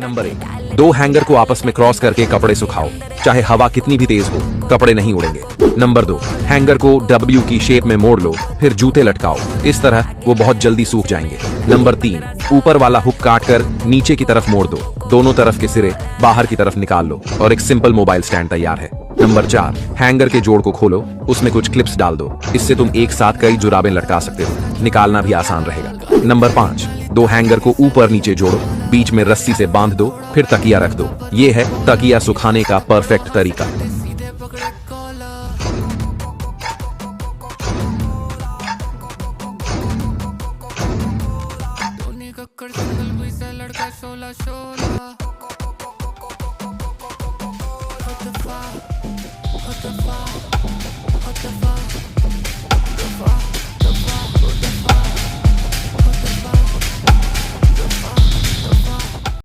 Number 1, दो hanger को आपस में क्रॉस करके कपड़े सुखाओ। चाहे हवा कितनी भी तेज हो, कपड़े नहीं उड़ेंगे। नंबर 2, हैंगर को डब्ल्यू की शेप में मोड़ लो, फिर जूते लटकाओ। इस तरह वो बहुत जल्दी सूख जाएंगे। नंबर 3, ऊपर वाला हुक काट कर नीचे की तरफ मोड़ दो। दोनों तरफ के सिरे बाहर की तरफ निकाल लो और एक सिंपल मोबाइल स्टैंड तैयार है। नंबर 4, हैंगर के जोड़ को खोलो, उसमें कुछ क्लिप्स डाल दो। इससे तुम एक साथ कई जुराबें लटका सकते हो, निकालना भी आसान रहेगा। नंबर 5, दो हैंगर को ऊपर नीचे जोड़ो, बीच में रस्सी से बांध दो, फिर तकिया रख दो। ये है तकिया सुखाने का परफेक्ट तरीका। लड़का 16-16 What the fuck? What the fuck? What the fuck? What the fuck?